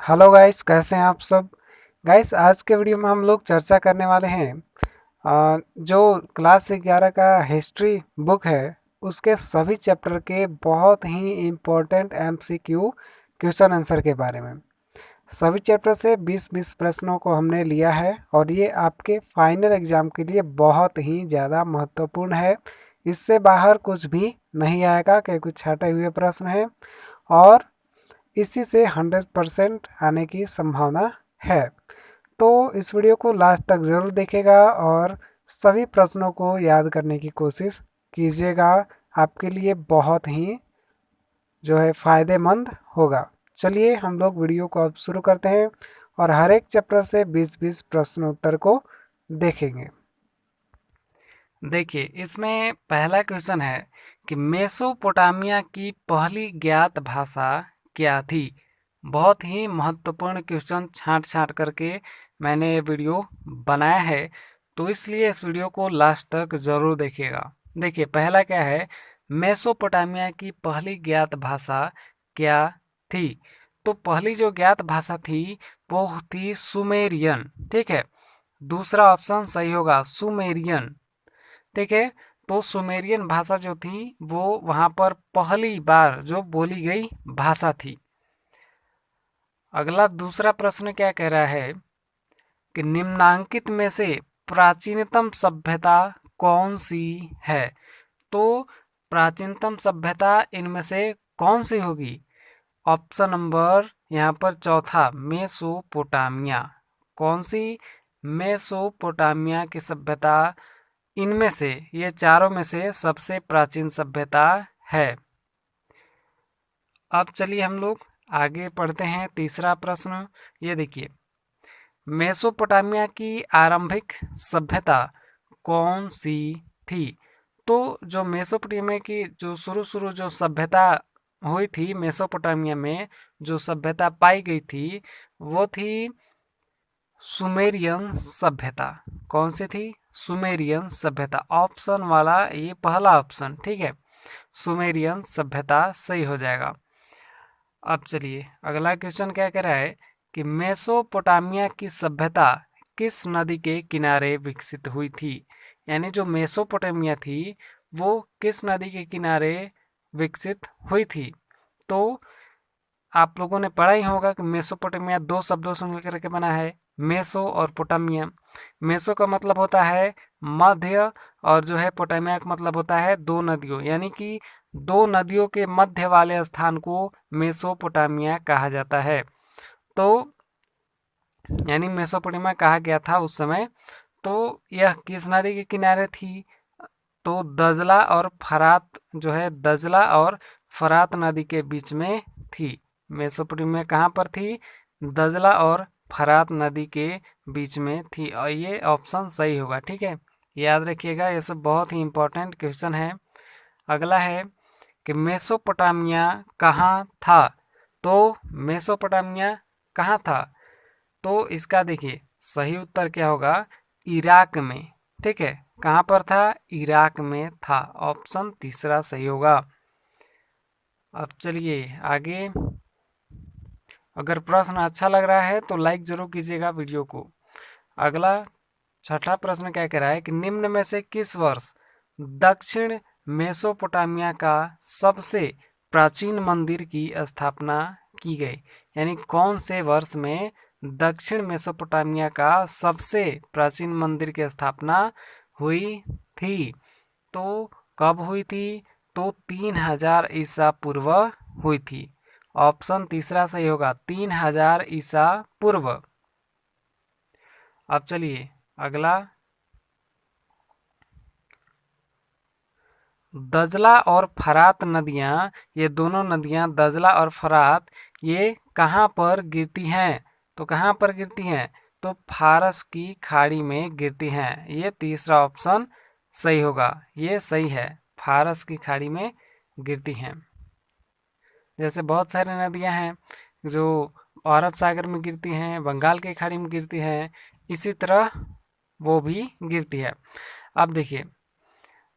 Hello guys, कैसे हैं आप सब। गाइस, आज के वीडियो में हम लोग चर्चा करने वाले हैं जो क्लास 11 का हिस्ट्री बुक है उसके सभी चैप्टर के बहुत ही इम्पोर्टेंट एमसीक्यू क्वेश्चन आंसर के बारे में। सभी चैप्टर से 20-20 प्रश्नों को हमने लिया है और ये आपके फाइनल एग्जाम के लिए बहुत ही ज़्यादा महत्वपूर्ण है। इससे बाहर कुछ भी नहीं आएगा कि कुछ छाटे हुए प्रश्न हैं और इसी से 100% आने की संभावना है। तो इस वीडियो को लास्ट तक ज़रूर देखिएगा और सभी प्रश्नों को याद करने की कोशिश कीजिएगा। आपके लिए बहुत ही फ़ायदेमंद होगा। चलिए हम लोग वीडियो को अब शुरू करते हैं और हर एक चैप्टर से 20-20 प्रश्न उत्तर को देखेंगे। देखिए, इसमें पहला क्वेश्चन है कि मेसोपोटामिया की पहली ज्ञात भाषा क्या थी। बहुत ही महत्वपूर्ण क्वेश्चन छांट छांट करके मैंने ये वीडियो बनाया है, तो इसलिए इस वीडियो को लास्ट तक ज़रूर देखिएगा। देखिए, पहला क्या है, मेसोपोटामिया की पहली ज्ञात भाषा क्या थी। तो पहली जो ज्ञात भाषा थी वो थी सुमेरियन। ठीक है, दूसरा ऑप्शन सही होगा, सुमेरियन। ठीक है, तो सुमेरियन भाषा जो थी वो वहाँ पर पहली बार जो बोली गई भाषा थी। अगला दूसरा प्रश्न क्या कह रहा है कि निम्नांकित में से प्राचीनतम सभ्यता कौन सी है। तो प्राचीनतम सभ्यता इनमें से कौन सी होगी। ऑप्शन नंबर यहाँ पर चौथा, मेसोपोटामिया। कौन सी, मेसोपोटामिया की सभ्यता इनमें से, ये चारों में से सबसे प्राचीन सभ्यता है। अब चलिए हम लोग आगे पढ़ते हैं। तीसरा प्रश्न ये देखिए, मेसोपोटामिया की आरंभिक सभ्यता कौन सी थी। तो जो मेसोपोटामिया की जो शुरू जो सभ्यता हुई थी, मेसोपोटामिया में जो सभ्यता पाई गई थी वो थी सुमेरियन सभ्यता। कौन सी थी, सुमेरियन सभ्यता। ऑप्शन वाला ये पहला ऑप्शन, ठीक है, सुमेरियन सभ्यता सही हो जाएगा। अब चलिए अगला क्वेश्चन क्या कह रहा है कि मेसोपोटामिया की सभ्यता किस नदी के किनारे विकसित हुई थी। यानी जो मेसोपोटामिया थी वो किस नदी के किनारे विकसित हुई थी। तो आप लोगों ने पढ़ा ही होगा कि मेसोपोटामिया दो शब्दों से मिलकर के बना है, मेसो और पोटामिया। मेसो का मतलब होता है मध्य और जो है पोटामिया का मतलब होता है दो नदियों, यानी कि दो नदियों के मध्य वाले स्थान को मेसोपोटामिया कहा जाता है। तो यानी मेसोपोटामिया कहा गया था उस समय। तो यह किस नदी के किनारे थी। तो दजला और फरात जो है, दजला और फरात नदी के बीच में थी। मेसोपोटामिया कहाँ पर थी, दजला और फरात नदी के बीच में थी। और ये ऑप्शन सही होगा। ठीक है, याद रखिएगा, ये सब बहुत ही इम्पोर्टेंट क्वेश्चन है। अगला है कि मेसोपोटामिया कहाँ था। तो मेसोपोटामिया कहाँ था, तो इसका देखिए सही उत्तर क्या होगा, इराक में। ठीक है, कहाँ पर था, इराक में था। ऑप्शन तीसरा सही होगा। अब चलिए आगे, अगर प्रश्न अच्छा लग रहा है तो लाइक ज़रूर कीजिएगा वीडियो को। अगला छठा प्रश्न क्या कह रहा है कि निम्न में से किस वर्ष दक्षिण मेसोपोटामिया का सबसे प्राचीन मंदिर की स्थापना की गई। यानी कौन से वर्ष में दक्षिण मेसोपोटामिया का सबसे प्राचीन मंदिर की स्थापना हुई थी। तो कब हुई थी, तो 3000 ईसा पूर्व हुई थी। ऑप्शन तीसरा सही होगा, 3000 ईसा पूर्व। अब चलिए अगला, दजला और फरात नदियाँ, ये दोनों नदियाँ दजला और फरात ये कहाँ पर गिरती हैं। तो कहाँ पर गिरती हैं, तो फारस की खाड़ी में गिरती हैं। ये तीसरा ऑप्शन सही होगा, ये सही है, फारस की खाड़ी में गिरती हैं। जैसे बहुत सारी नदियाँ हैं जो अरब सागर में गिरती हैं, बंगाल की खाड़ी में गिरती हैं, इसी तरह वो भी गिरती है। अब देखिए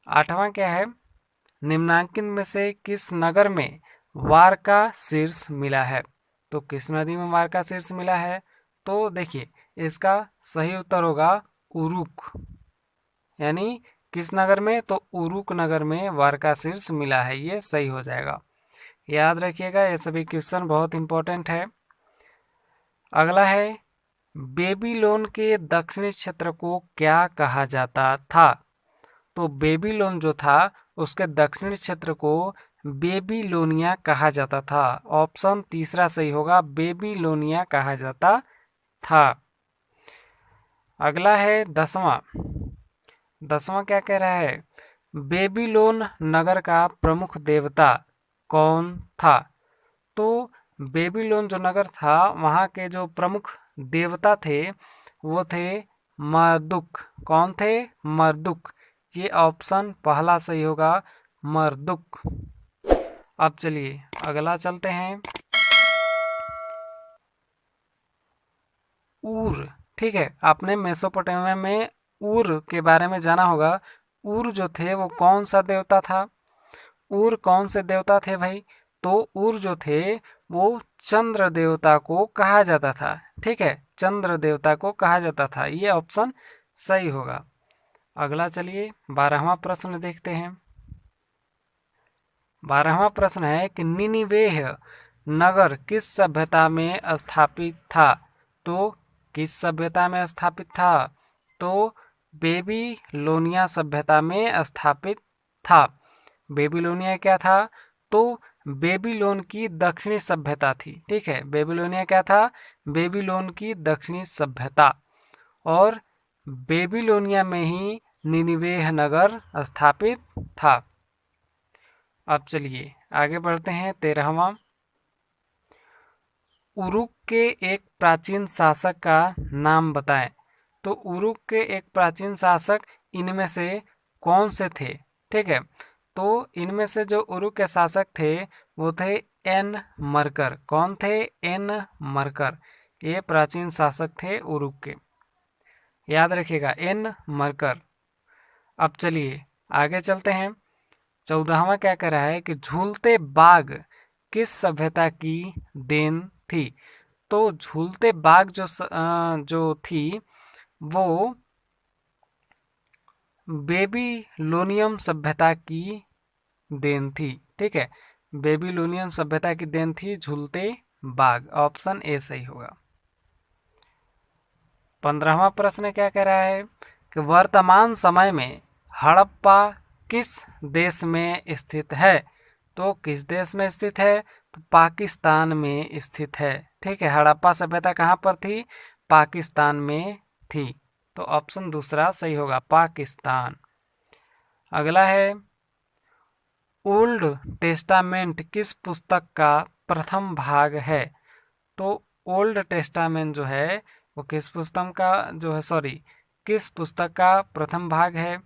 आठवां क्या है, निम्नांकित में से किस नगर में वार का शीर्ष मिला है। तो किस नदी में मार्काशीर्ष मिला है? तो देखिए इसका सही उत्तर होगा उरुक, यानी किस नगर में? तो उरुक नगर में मार्काशीर्ष मिला है, ये सही हो जाएगा। याद रखिएगा, ये सभी क्वेश्चन बहुत इंपॉर्टेंट है। अगला है, बेबीलोन के दक्षिणी क्षेत्र को क्या कहा जाता था? तो बेबीलोन जो था उसके दक्षिणी क्षेत्र को बेबीलोनिया कहा जाता था। ऑप्शन तीसरा सही होगा, बेबीलोनिया कहा जाता था। अगला है 10वां। 10वां क्या कह रहा है? बेबीलोन नगर का प्रमुख देवता कौन था? तो बेबीलोन जो नगर था वहाँ के जो प्रमुख देवता थे वो थे मर्दुक। कौन थे? मर्दुक। ये ऑप्शन पहला सही होगा, मर्दुक। अब चलिए अगला चलते हैं, ऊर। ठीक है, आपने मेसोपोटामिया में ऊर के बारे में जाना होगा। ऊर जो थे वो कौन सा देवता था? ऊर कौन से देवता थे भाई? तो ऊर जो थे वो चंद्र देवता को कहा जाता था। ठीक है, चंद्र देवता को कहा जाता था, ये ऑप्शन सही होगा। अगला चलिए 12वां प्रश्न देखते हैं। 12वां प्रश्न है कि निनिवेह नगर किस सभ्यता में स्थापित था? तो किस सभ्यता में स्थापित था? तो बेबीलोनिया सभ्यता में स्थापित था। बेबीलोनिया क्या था? तो बेबीलोन की दक्षिणी सभ्यता थी। ठीक है, बेबीलोनिया क्या था? बेबीलोन की दक्षिणी सभ्यता। और बेबीलोनिया में ही निनिवेह नगर स्थापित था। अब चलिए आगे बढ़ते हैं 13वां। उरुक के एक प्राचीन शासक का नाम बताएं। तो उरुक के एक प्राचीन शासक इनमें से कौन से थे? ठीक है, तो इनमें से जो उरुक के शासक थे वो थे एन मरकर। कौन थे? एन मरकर। ये प्राचीन शासक थे उरुक के, याद रखिएगा, एन मरकर। अब चलिए आगे चलते हैं। 14वां क्या कह रहा है कि झूलते बाग किस सभ्यता की देन थी? तो झूलते बाग जो थी वो बेबीलोनियम सभ्यता की देन थी। ठीक है, बेबीलोनियम सभ्यता की देन थी झूलते बाग। ऑप्शन ए सही होगा। 15वां प्रश्न क्या कह रहा है कि वर्तमान समय में हड़प्पा किस देश में स्थित है? तो किस देश में स्थित है? तो पाकिस्तान में स्थित है। ठीक है, हड़प्पा सभ्यता कहाँ पर थी? पाकिस्तान में थी। तो ऑप्शन दूसरा सही होगा, पाकिस्तान। अगला है, ओल्ड टेस्टामेंट किस पुस्तक का प्रथम भाग है? तो ओल्ड टेस्टामेंट जो है वो किस पुस्तक का किस पुस्तक का प्रथम भाग है?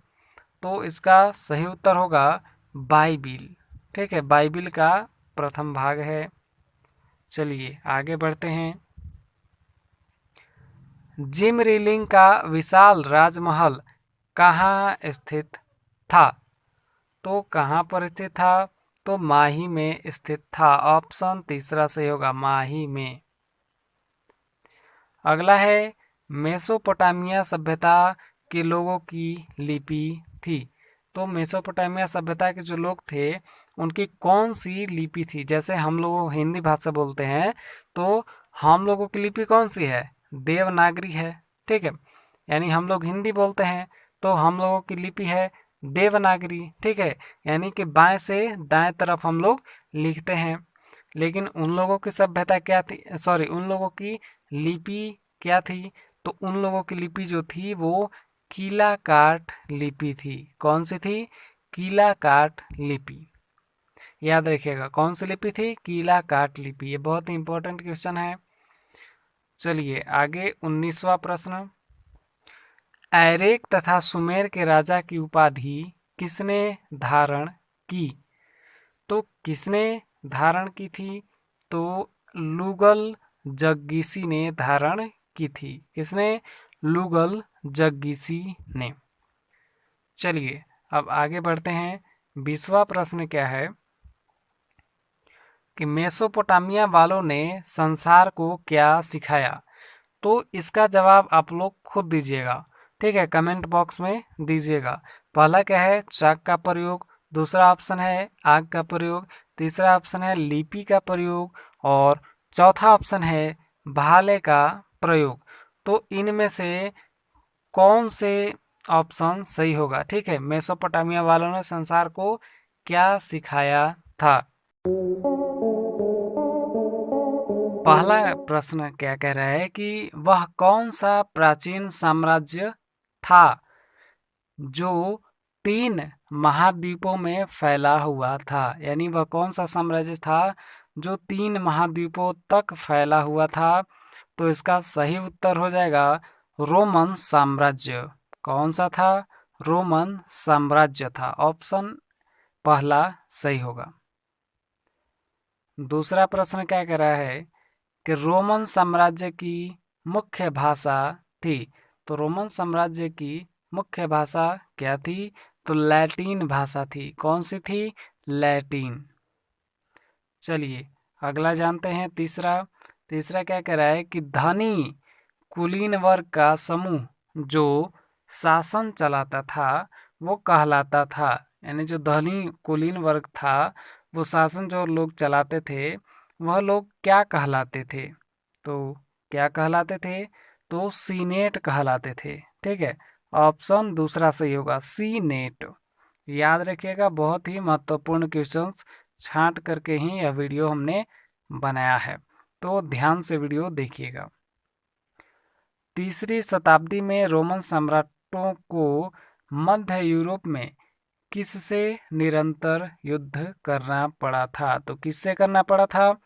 तो इसका सही उत्तर होगा बाइबिल। ठीक है, बाइबिल का प्रथम भाग है। चलिए आगे बढ़ते हैं। जिम रीलिंग का विशाल राजमहल कहाँ स्थित था? तो कहाँ पर स्थित था? तो माही में स्थित था। ऑप्शन तीसरा सही होगा, माही में। अगला है, मेसोपोटामिया सभ्यता के लोगों की लिपि थी। तो मेसोपोटामिया सभ्यता के जो लोग थे उनकी कौन सी लिपि थी? जैसे हम लोग हिंदी भाषा बोलते हैं तो हम लोगों की लिपि कौन सी है? देवनागरी है। ठीक है, यानी हम लोग हिंदी बोलते हैं तो हम लोगों की लिपि है देवनागरी। ठीक है, यानी कि बाएं से दाएं तरफ हम लोग लिखते हैं। लेकिन उन लोगों की सभ्यता क्या थी, उन लोगों की लिपि क्या थी? तो उन लोगों की लिपि जो थी वो कीलाकाट लिपि थी। कौन सी थी? कीलाकाट लिपि। याद रखिएगा, कौन सी लिपि थी? कीलाकाट लिपि। ये बहुत ही इंपॉर्टेंट क्वेश्चन है। चलिए आगे 19वां प्रश्न। एरेक तथा सुमेर के राजा की उपाधि किसने धारण की? तो किसने धारण की थी? तो लुगल जग्गिसी ने धारण की थी। किसने? लुगल जग्गिसी ने। चलिए अब आगे बढ़ते हैं। 20वां प्रश्न क्या है कि मेसोपोटामिया वालों ने संसार को क्या सिखाया। तो इसका जवाब आप लोग खुद दीजिएगा, ठीक है, कमेंट बॉक्स में दीजिएगा। पहला क्या है, चाक का प्रयोग, दूसरा ऑप्शन है आग का प्रयोग, तीसरा ऑप्शन है लिपि का प्रयोग और चौथा ऑप्शन है भाले का प्रयोग। तो इनमें से कौन से ऑप्शन सही होगा? ठीक है, मेसोपोटामिया वालों ने संसार को क्या सिखाया था। पहला प्रश्न क्या कह रहा है कि वह कौन सा प्राचीन साम्राज्य था जो 3 महाद्वीपों में फैला हुआ था। यानी वह कौन सा साम्राज्य था जो 3 महाद्वीपों तक फैला हुआ था। तो इसका सही उत्तर हो जाएगा रोमन साम्राज्य। कौन सा था? रोमन साम्राज्य था। ऑप्शन पहला सही होगा। दूसरा प्रश्न क्या कह रहा है कि रोमन साम्राज्य की मुख्य भाषा थी। तो रोमन साम्राज्य की मुख्य भाषा क्या थी? तो लैटिन भाषा थी। कौन सी थी? लैटिन। चलिए अगला जानते हैं। तीसरा क्या कह रहा है कि धनी कुलीन वर्ग का समूह जो शासन चलाता था वो कहलाता था। यानी जो धनी कुलीन वर्ग था वो शासन जो लोग चलाते थे वह लोग क्या कहलाते थे? तो क्या कहलाते थे? तो सीनेट कहलाते थे। ठीक है, ऑप्शन दूसरा सही होगा, सीनेट। याद रखिएगा, बहुत ही महत्वपूर्ण क्वेश्चंस छांट करके ही यह वीडियो हमने बनाया है, तो ध्यान से वीडियो देखिएगा। तीसरी शताब्दी में रोमन सम्राटों को मध्य यूरोप में किससे निरंतर युद्ध करना पड़ा था? तो किससे करना पड़ा था?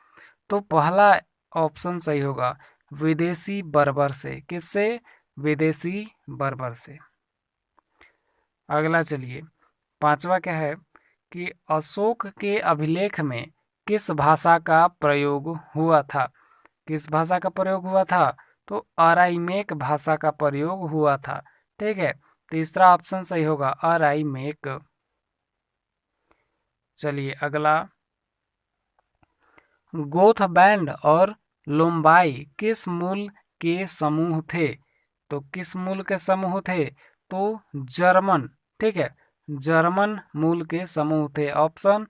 तो पहला ऑप्शन सही होगा, विदेशी बर्बर से। किससे? विदेशी बर्बर से। अगला चलिए, पांचवा क्या है कि अशोक के अभिलेख में किस भाषा का प्रयोग हुआ था? किस भाषा का प्रयोग हुआ था? तो अराइमेक भाषा का प्रयोग हुआ था। ठीक है, तीसरा ऑप्शन सही होगा, अराइमेक। चलिए अगला, गोथ बैंड और लोम्बाई किस मूल के समूह थे? तो किस मूल के समूह थे? तो जर्मन। ठीक है, जर्मन मूल के समूह थे। ऑप्शन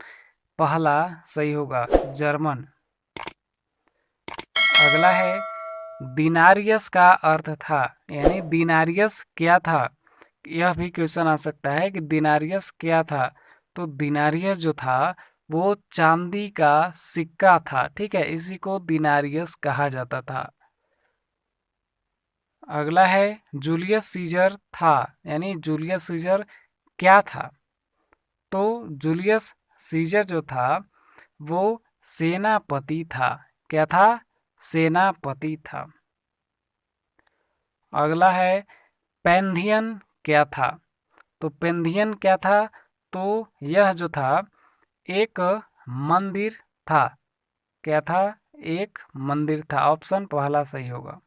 पहला सही होगा, जर्मन। अगला है, दिनारियस का अर्थ था। यानी दिनारियस क्या था? यह भी क्वेश्चन आ सकता है कि दिनारियस क्या था। तो दिनारियस जो था वो चांदी का सिक्का था। ठीक है, इसी को दिनारियस कहा जाता था। अगला है, जूलियस सीजर था। यानी जूलियस सीजर क्या था? तो जूलियस सीजर जो था वो सेनापति था। क्या था? सेनापति था। अगला है, पैंथियन क्या था? तो पैंथियन क्या था? तो यह जो था एक मंदिर था। क्या था? एक मंदिर था। ऑप्शन पहला सही होगा।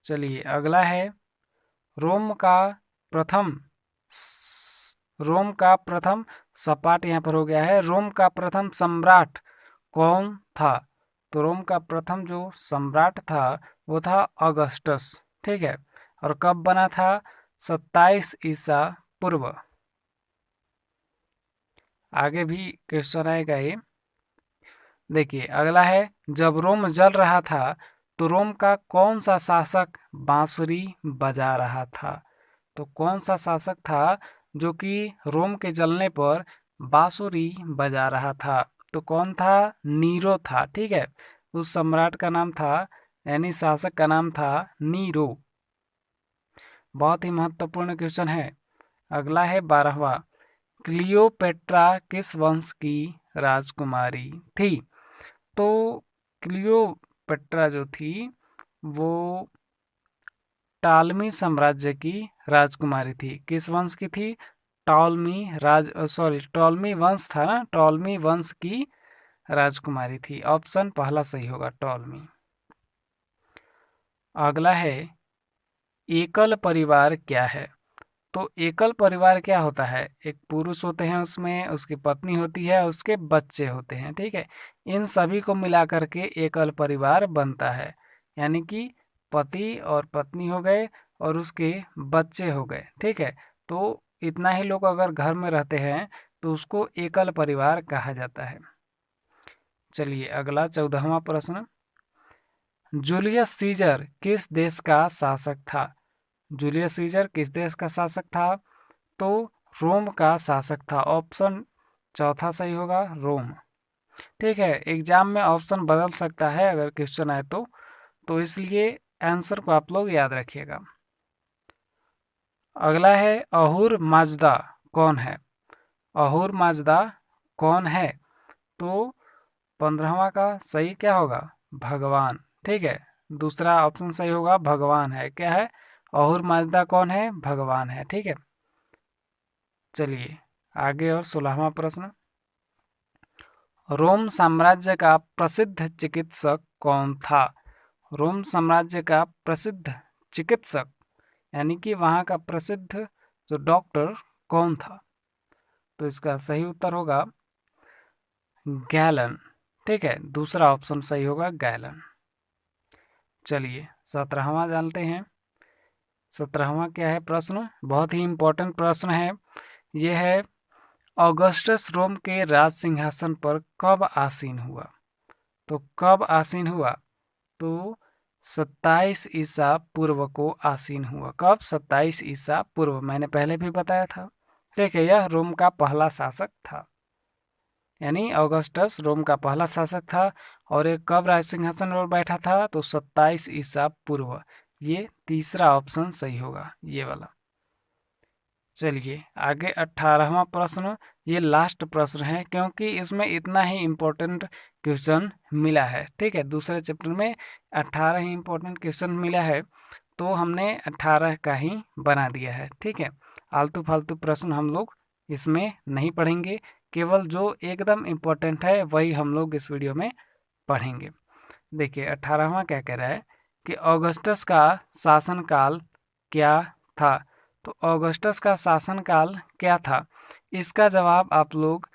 चलिए अगला है, रोम का प्रथम रोम का प्रथम सपाट यहाँ पर हो गया है। रोम का प्रथम सम्राट कौन था? तो रोम का प्रथम जो सम्राट था वो था अगस्टस। ठीक है, और कब बना था? 27 ईसा पूर्व। आगे भी क्वेश्चन आएगा ये। देखिए अगला है, जब रोम जल रहा था तो रोम का कौन सा शासक बांसुरी बजा रहा था? तो कौन सा शासक था जो कि रोम के जलने पर बांसुरी बजा रहा था? तो कौन था? नीरो था। ठीक है, उस सम्राट का नाम था, यानी शासक का नाम था नीरो। बहुत ही महत्वपूर्ण क्वेश्चन है। अगला है 12वां, क्लियोपेट्रा किस वंश की राजकुमारी थी? तो क्लियोपेट्रा जो थी वो टालमी साम्राज्य की राजकुमारी थी। किस वंश की थी? टॉलमी वंश था ना, टॉलमी वंश की राजकुमारी थी। ऑप्शन पहला सही होगा, टॉलमी। अगला है, एकल परिवार क्या है? तो एकल परिवार क्या होता है, एक पुरुष होते हैं उसमें, उसकी पत्नी होती है, उसके बच्चे होते हैं, ठीक है। इन सभी को मिला करके एकल परिवार बनता है, यानी कि पति और पत्नी हो गए और उसके बच्चे हो गए, ठीक है। तो इतना ही लोग अगर घर में रहते हैं तो उसको एकल परिवार कहा जाता है। चलिए अगला 14वां प्रश्न, जूलियस सीजर किस देश का शासक था? जूलियस सीजर किस देश का शासक था? तो रोम का शासक था। ऑप्शन चौथा सही होगा, रोम। ठीक है, एग्जाम में ऑप्शन बदल सकता है अगर क्वेश्चन आए तो इसलिए आंसर को आप लोग याद रखिएगा। अगला है अहूर माजदा कौन है? अहूर माजदा कौन है? तो 15वां का सही क्या होगा? भगवान। ठीक है, दूसरा ऑप्शन सही होगा, भगवान है। क्या है? अहूर माजदा कौन है? भगवान है। ठीक है, चलिए आगे और 16वां प्रश्न, रोम साम्राज्य का प्रसिद्ध चिकित्सक कौन था? रोम साम्राज्य का प्रसिद्ध चिकित्सक यानी कि वहाँ का प्रसिद्ध जो डॉक्टर कौन था? तो इसका सही उत्तर होगा गैलन। ठीक है, दूसरा ऑप्शन सही होगा, गैलन। चलिए 17वां जानते हैं। 17वां क्या है प्रश्न? बहुत ही इंपॉर्टेंट प्रश्न है। यह है, ऑगस्टस रोम के राज सिंहासन पर कब आसीन हुआ? तो कब आसीन हुआ? तो 27 ईसा पूर्व को आसीन हुआ। कब? 27 ईसा पूर्व। मैंने पहले भी बताया था। ठीक है, यह रोम का पहला शासक था, यानी ऑगस्टस रोम का पहला शासक था। और ये कब राज सिंहासन पर बैठा था? तो 27 ईसा पूर्व। ये तीसरा ऑप्शन सही होगा, ये वाला। चलिए आगे 18वां प्रश्न, ये लास्ट प्रश्न है क्योंकि इसमें इतना ही इम्पोर्टेंट क्वेश्चन मिला है। ठीक है, दूसरे चैप्टर में 18 ही इम्पोर्टेंट क्वेश्चन मिला है तो हमने 18 का ही बना दिया है। ठीक है, आलतू फालतू प्रश्न हम लोग इसमें नहीं पढ़ेंगे, केवल जो एकदम इम्पोर्टेंट है वही हम लोग इस वीडियो में पढ़ेंगे। देखिए 18वां क्या कह रहा है कि ऑगस्टस का शासनकाल क्या था? तो ऑगस्टस का शासनकाल क्या था? इसका जवाब आप लोग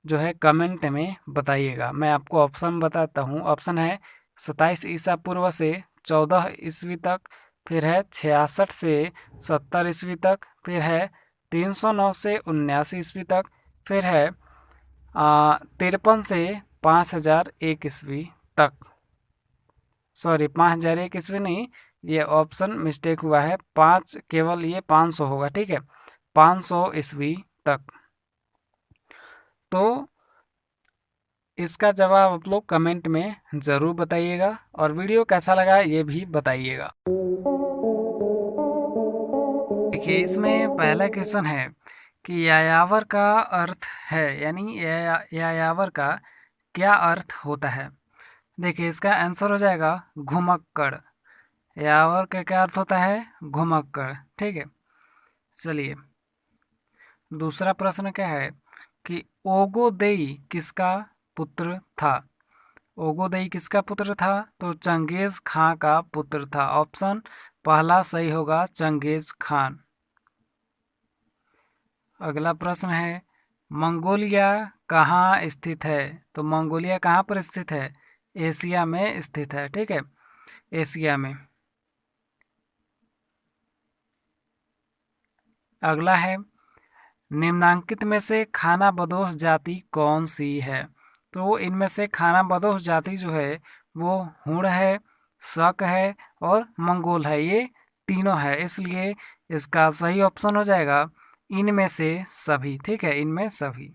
जो है कमेंट में बताइएगा। मैं आपको ऑप्शन बताता हूँ। ऑप्शन है 27 ईसा पूर्व से 14 ईस्वी तक, फिर है 66 से 70 ईस्वी तक, फिर है 309 से 79 ईस्वी तक, फिर है 53 से 5001 ईस्वी तक। सॉरी, 5001 ईस्वी नहीं, ये ऑप्शन मिस्टेक हुआ है। 5 केवल ये 500 होगा। ठीक है, 500 ईस्वी तक। तो इसका जवाब आप लोग कमेंट में ज़रूर बताइएगा और वीडियो कैसा लगा ये भी बताइएगा। देखिए इसमें पहला क्वेश्चन है कि यायावर का अर्थ है, यानी यायावर का क्या अर्थ होता है? देखिए इसका आंसर हो जाएगा घुमक्कड़। यायावर का क्या अर्थ होता है? घुमक्कड़। ठीक है, चलिए दूसरा प्रश्न क्या है कि ओगोदेई किसका पुत्र था? ओगोदेई किसका पुत्र था? तो चंगेज खां का पुत्र था। ऑप्शन पहला सही होगा, चंगेज खान। अगला प्रश्न है, मंगोलिया कहाँ स्थित है? तो मंगोलिया कहाँ पर स्थित है? एशिया में स्थित है। ठीक है, एशिया में। अगला है, निम्नांकित में से खानाबदोश जाति कौन सी है? तो इनमें से खानाबदोश जाति जो है वो हूण है, शक है और मंगोल है। ये तीनों है, इसलिए इसका सही ऑप्शन हो जाएगा इनमें से सभी। ठीक है, इनमें सभी।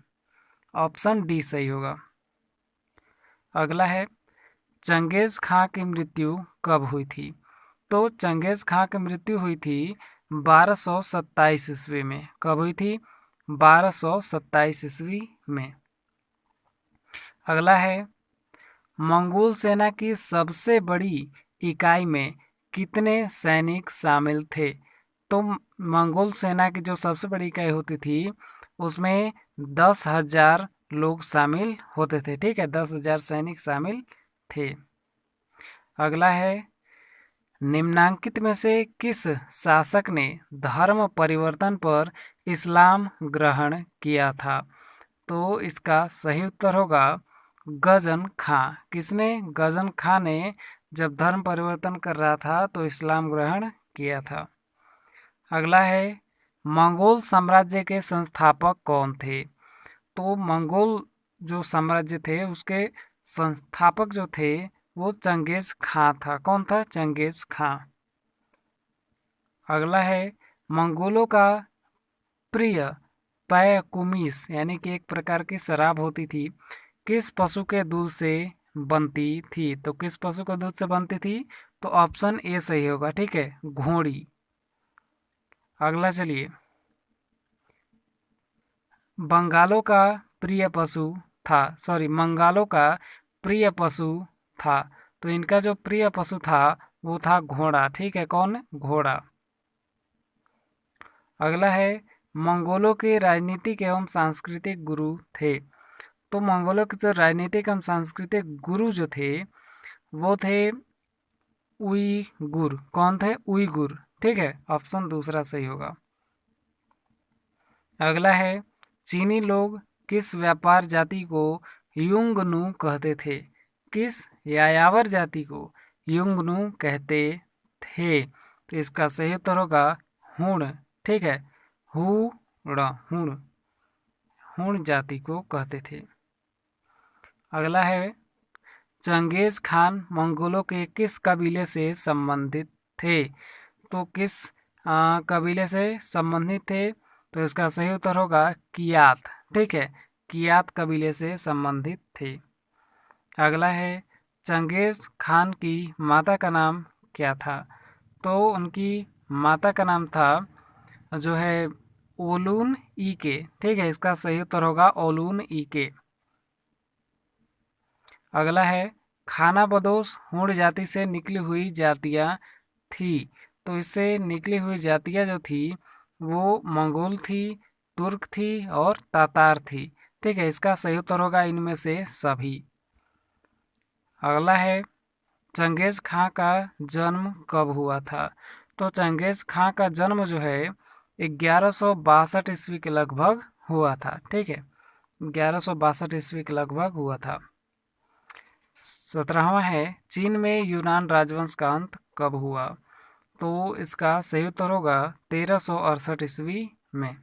ऑप्शन डी सही होगा। अगला है, चंगेज खां की मृत्यु कब हुई थी? तो चंगेज खां की मृत्यु हुई थी 1227 ईस्वी में। कब हुई थी? 1227 ईस्वी में। अगला है, मंगोल सेना की सबसे बड़ी इकाई में कितने सैनिक शामिल थे? तो मंगोल सेना की जो सबसे बड़ी इकाई होती थी उसमें 10,000 लोग शामिल होते थे। ठीक है, 10,000 सैनिक शामिल थे। अगला है, निम्नांकित में से किस शासक ने धर्म परिवर्तन पर इस्लाम ग्रहण किया था? तो इसका सही उत्तर होगा गजन खां। किसने? गजन खां ने जब धर्म परिवर्तन कर रहा था तो इस्लाम ग्रहण किया था। अगला है मंगोल साम्राज्य के संस्थापक कौन थे? तो मंगोल जो साम्राज्य थे उसके संस्थापक जो थे वो चंगेज खां था। कौन था? चंगेज खां। अगला है मंगोलों का प्रिय पेय कुमिस यानी कि एक प्रकार की शराब होती थी, किस पशु के दूध से बनती थी? तो किस पशु के दूध से बनती थी? तो ऑप्शन ए सही होगा। ठीक है, घोड़ी। अगला चलिए, बंगालों का प्रिय पशु था, सॉरी मंगालों का प्रिय पशु था, तो इनका जो प्रिय पशु था वो था घोड़ा। ठीक है, कौन? घोड़ा। अगला है मंगोलों के राजनीतिक एवं सांस्कृतिक गुरु थे। तो मंगोलों के जो राजनीतिक एवं सांस्कृतिक गुरु जो थे वो थे उईगुर। कौन थे? उईगुर। ठीक है, ऑप्शन दूसरा सही होगा। अगला है चीनी लोग किस व्यापार जाति को युंगनू कहते थे? किस यायावर जाति को युंगनू कहते थे? तो इसका सही उत्तर होगा हुण। ठीक है, हुण हुण जाति को कहते थे। अगला है चंगेज खान मंगोलों के किस कबीले से संबंधित थे? तो किस कबीले से संबंधित थे? तो इसका सही उत्तर होगा कियात। ठीक है, कियात कबीले से संबंधित थे। अगला है चंगेज खान की माता का नाम क्या था? तो उनकी माता का नाम था जो है ओलून ई के। ठीक है, इसका सही उत्तर होगा ओलून ई के। अगला है खाना बदोश हुण जाति से निकली हुई जातियाँ थी। तो इससे निकली हुई जातियाँ जो थी वो मंगोल थी, तुर्क थी और तातार थी। ठीक है, इसका सही उत्तर होगा इनमें से सभी। अगला है चंगेज खां का जन्म कब हुआ था? तो चंगेज खां का जन्म जो है 1162 ईस्वी के लगभग हुआ था। ठीक है, 1162 ईस्वी के लगभग हुआ था। 17वां है चीन में यूनान राजवंश का अंत कब हुआ? तो इसका सही उत्तर होगा 1368 ईस्वी में।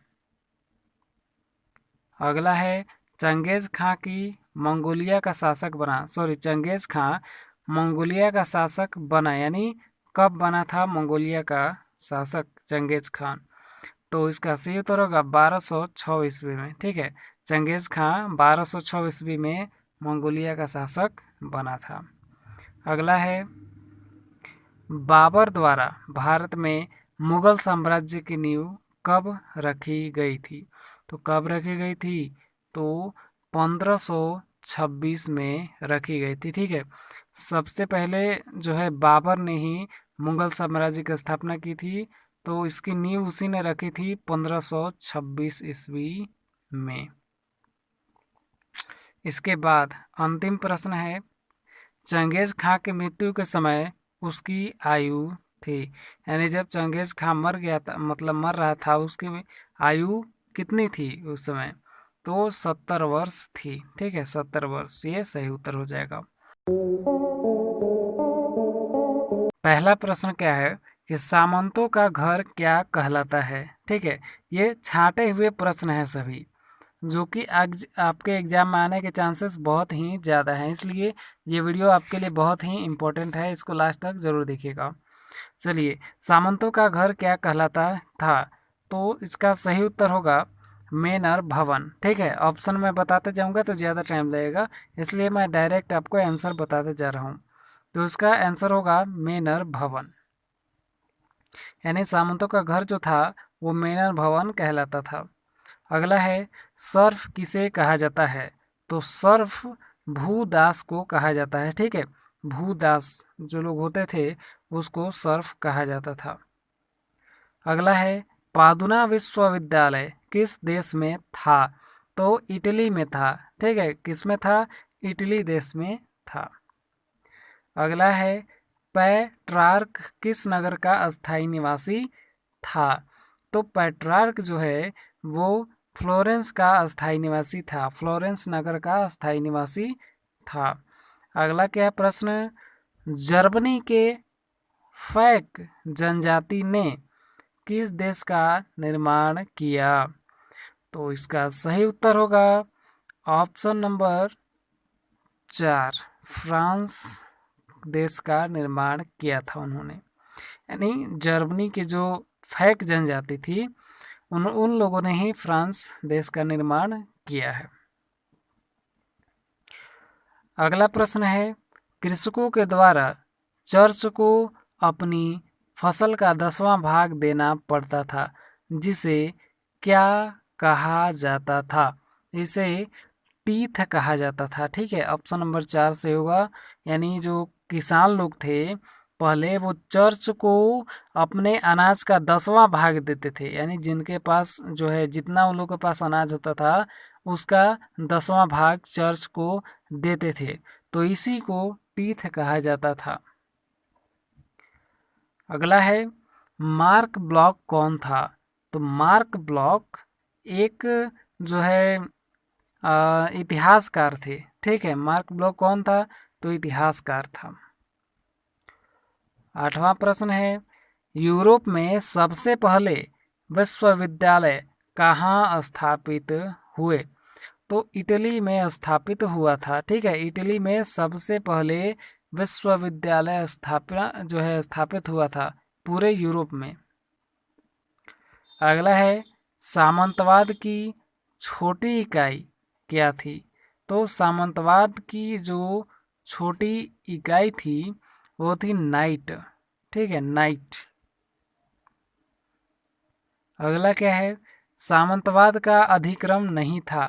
अगला है चंगेज खां की मंगोलिया का शासक बना, सॉरी चंगेज खां मंगोलिया का शासक बना यानी कब बना था मंगोलिया का शासक चंगेज खान? तो इसका सही उत्तर होगा 1206 ईस्वी में। ठीक है, चंगेज खां 1206 ईस्वी में मंगोलिया का शासक बना था। अगला है बाबर द्वारा भारत में मुगल साम्राज्य की नींव कब रखी गई थी? तो कब रखी गई थी? तो 1526 में रखी गई थी। ठीक है, सबसे पहले जो है बाबर ने ही मुगल साम्राज्य की स्थापना की थी, तो इसकी नींव उसी ने रखी थी 1526 ईस्वी में। इसके बाद अंतिम प्रश्न है चंगेज खां की मृत्यु के समय उसकी आयु थी, यानी जब चंगेज खां मर गया था, मतलब मर रहा था, उसकी आयु कितनी थी उस समय? तो 70 वर्ष थी। ठीक है, 70 वर्ष, ये सही उत्तर हो जाएगा। पहला प्रश्न क्या है कि सामंतों का घर क्या कहलाता है? ठीक है, ये छांटे हुए प्रश्न है सभी, जो कि आज आपके एग्जाम में आने के चांसेस बहुत ही ज़्यादा हैं, इसलिए ये वीडियो आपके लिए बहुत ही इम्पोर्टेंट है, इसको लास्ट तक ज़रूर देखिएगा। चलिए, सामंतों का घर क्या कहलाता था? तो इसका सही उत्तर होगा मेनर भवन। ठीक है, ऑप्शन में बताते जाऊंगा तो ज़्यादा टाइम लगेगा, इसलिए मैं डायरेक्ट आपको आंसर बताते जा रहा हूँ। तो इसका आंसर होगा मेनर भवन, यानी सामंतों का घर जो था वो मेनर भवन कहलाता था। अगला है सर्फ किसे कहा जाता है? तो सर्फ भूदास को कहा जाता है। ठीक है, भूदास जो लोग होते थे उसको सर्फ कहा जाता था। अगला है पादुना विश्वविद्यालय किस देश में था? तो इटली में था। ठीक है, किस में था? इटली देश में था। अगला है पेट्रार्क किस नगर का अस्थायी निवासी था? तो पेट्रार्क जो है वो फ्लोरेंस का अस्थायी निवासी था, फ्लोरेंस नगर का अस्थायी निवासी था। अगला क्या प्रश्न, जर्मनी के फैक जनजाति ने किस देश का निर्माण किया? तो इसका सही उत्तर होगा ऑप्शन नंबर 4, फ्रांस देश का निर्माण किया था उन्होंने। यानी जर्मनी की जो फैक जनजाति थी उन लोगों ने ही फ्रांस देश का निर्माण किया है। अगला प्रश्न है, कृषकों के द्वारा चर्च को अपनी फसल का 10वां भाग देना पड़ता था, जिसे क्या कहा जाता था? इसे टीथ कहा जाता था। ठीक है, ऑप्शन नंबर 4 से होगा। यानी जो किसान लोग थे पहले वो चर्च को अपने अनाज का 10वां भाग देते थे, यानी जिनके पास जो है जितना उन लोग के पास अनाज होता था उसका 10वां भाग चर्च को देते थे, तो इसी को टीथ कहा जाता था। अगला है, मार्क ब्लॉक कौन था? तो मार्क ब्लॉक एक जो है इतिहासकार थे। ठीक है, मार्क ब्लॉक कौन था? तो इतिहासकार था। 8वां प्रश्न है, यूरोप में सबसे पहले विश्वविद्यालय कहाँ स्थापित हुए? तो इटली में स्थापित हुआ था। ठीक है, इटली में सबसे पहले विश्वविद्यालय स्थापित हुआ था पूरे यूरोप में। अगला है, सामंतवाद की छोटी इकाई क्या थी? तो सामंतवाद की जो छोटी इकाई थी वो थी नाइट। ठीक है, नाइट। अगला क्या है, सामंतवाद का अधिक्रम नहीं था?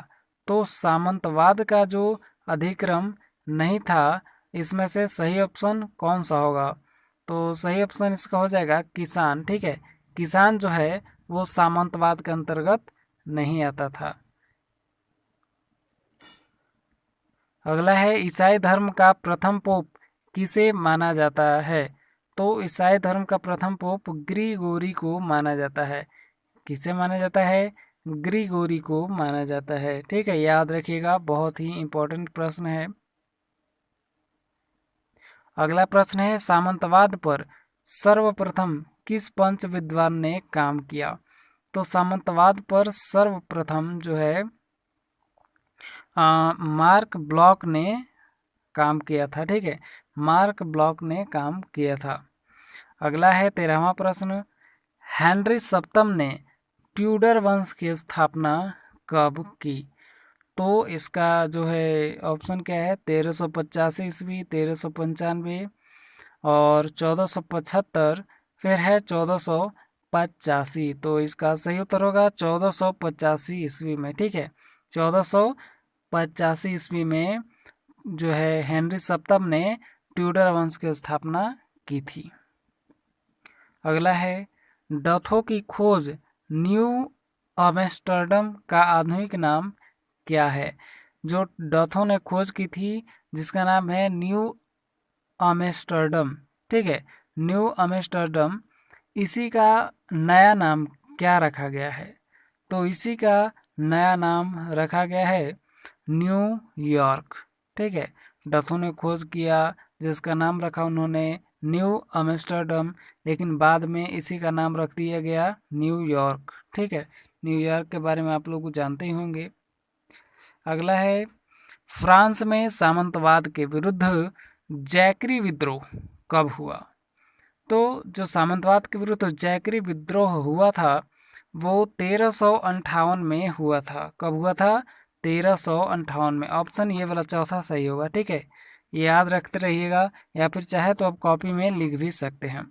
तो सामंतवाद का जो अधिक्रम नहीं था, इसमें से सही ऑप्शन कौन सा होगा? तो सही ऑप्शन इसका हो जाएगा किसान। ठीक है, किसान जो है वो सामंतवाद के अंतर्गत नहीं आता था। अगला है, ईसाई धर्म का प्रथम पोप किसे माना जाता है? तो ईसाई धर्म का प्रथम पोप ग्रिगोरी को माना जाता है। किसे माना जाता है? ग्रिगोरी को माना जाता है। ठीक है, याद रखिएगा, बहुत ही इंपॉर्टेंट प्रश्न है। अगला प्रश्न है, सामंतवाद पर सर्वप्रथम किस पंच विद्वान ने काम किया? तो सामंतवाद पर सर्वप्रथम जो है मार्क ब्लॉक ने काम किया था। ठीक है, मार्क ब्लॉक ने काम किया था। अगला है 13वां प्रश्न, हेनरी सप्तम ने ट्यूडर वंश की स्थापना कब की? तो इसका जो है ऑप्शन क्या है, 1385 ईस्वी, 1395 और 1475, फिर है 1485। तो इसका सही उत्तर होगा 1485 ईस्वी में। ठीक है, 1485 ईस्वी में जो है हेनरी सप्तम ने ट्यूडर वंश की स्थापना की थी। अगला है, डथो की खोज न्यू आम्स्टर्डम का आधुनिक नाम क्या है? जो डथो ने खोज की थी जिसका नाम है न्यू आम्स्टर्डम। ठीक है, न्यू आम्स्टर्डम, इसी का नया नाम क्या रखा गया है? तो इसी का नया नाम रखा गया है न्यूयॉर्क। ठीक है, डथो ने खोज किया जिसका नाम रखा उन्होंने न्यू आम्स्टर्डम, लेकिन बाद में इसी का नाम रख दिया गया न्यूयॉर्क। ठीक है, न्यूयॉर्क के बारे में आप लोग जानते ही होंगे। अगला है, फ्रांस में सामंतवाद के विरुद्ध जैकरी विद्रोह कब हुआ? तो जो सामंतवाद के विरुद्ध जैकरी विद्रोह हुआ था वो 1358 में हुआ था। कब हुआ था? 1358 में। ऑप्शन ये वाला चौथा सही होगा। ठीक है, याद रखते रहिएगा, या फिर चाहे तो आप कॉपी में लिख भी सकते हैं।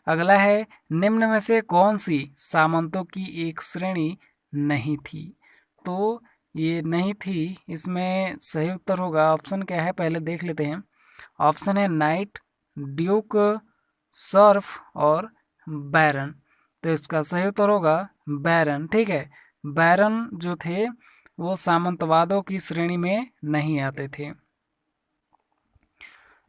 अगला है, निम्न में से कौन सी सामंतों की एक श्रेणी नहीं थी? तो ये नहीं थी, इसमें सही उत्तर होगा, ऑप्शन क्या है पहले देख लेते हैं। ऑप्शन है नाइट, ड्यूक, सर्फ और बैरन। तो इसका सही उत्तर होगा बैरन। ठीक है, बैरन जो थे वो सामंतवादों की श्रेणी में नहीं आते थे।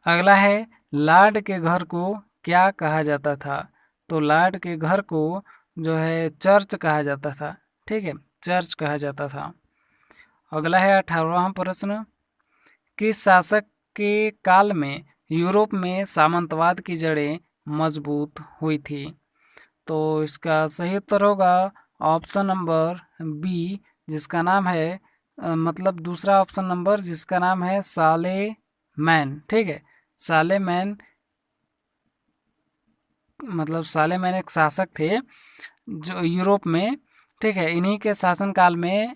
अगला है, लॉर्ड के घर को क्या कहा जाता था? तो लॉर्ड के घर को जो है चर्च कहा जाता था। ठीक है, चर्च कहा जाता था। अगला है 18वां प्रश्न, किस शासक के काल में यूरोप में सामंतवाद की जड़ें मजबूत हुई थी? तो इसका सही उत्तर होगा ऑप्शन नंबर बी, जिसका नाम है मतलब दूसरा ऑप्शन नंबर, जिसका नाम है सालेमैन। ठीक है, सालेमैन, मतलब सालेमैन एक शासक थे जो यूरोप में, ठीक है, इन्हीं के शासनकाल में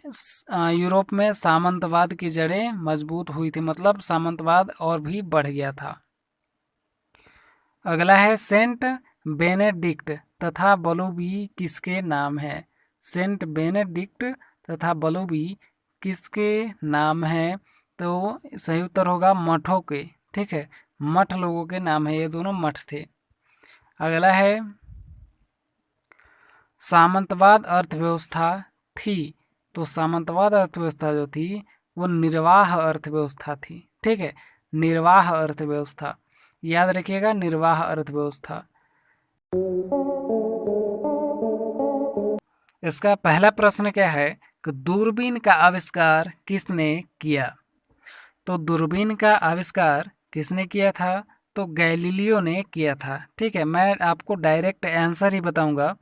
यूरोप में सामंतवाद की जड़ें मजबूत हुई थी, मतलब सामंतवाद और भी बढ़ गया था। अगला है सेंट बेनेडिक्ट तथा बलोबी किसके नाम है? सेंट बेनेडिक्ट तथा बलोबी किसके नाम है? तो सही उत्तर होगा मठों के। ठीक है, मठ लोगों के नाम है, ये दोनों मठ थे। अगला है सामंतवाद अर्थव्यवस्था थी, तो सामंतवाद अर्थव्यवस्था जो थी वो निर्वाह अर्थव्यवस्था थी। ठीक है, निर्वाह अर्थव्यवस्था, याद रखिएगा, निर्वाह अर्थव्यवस्था। इसका पहला प्रश्न क्या है कि दूरबीन का आविष्कार किसने किया? तो दूरबीन का आविष्कार किसने किया था? तो गैलीलियो ने किया था। ठीक है, मैं आपको डायरेक्ट आंसर ही बताऊंगा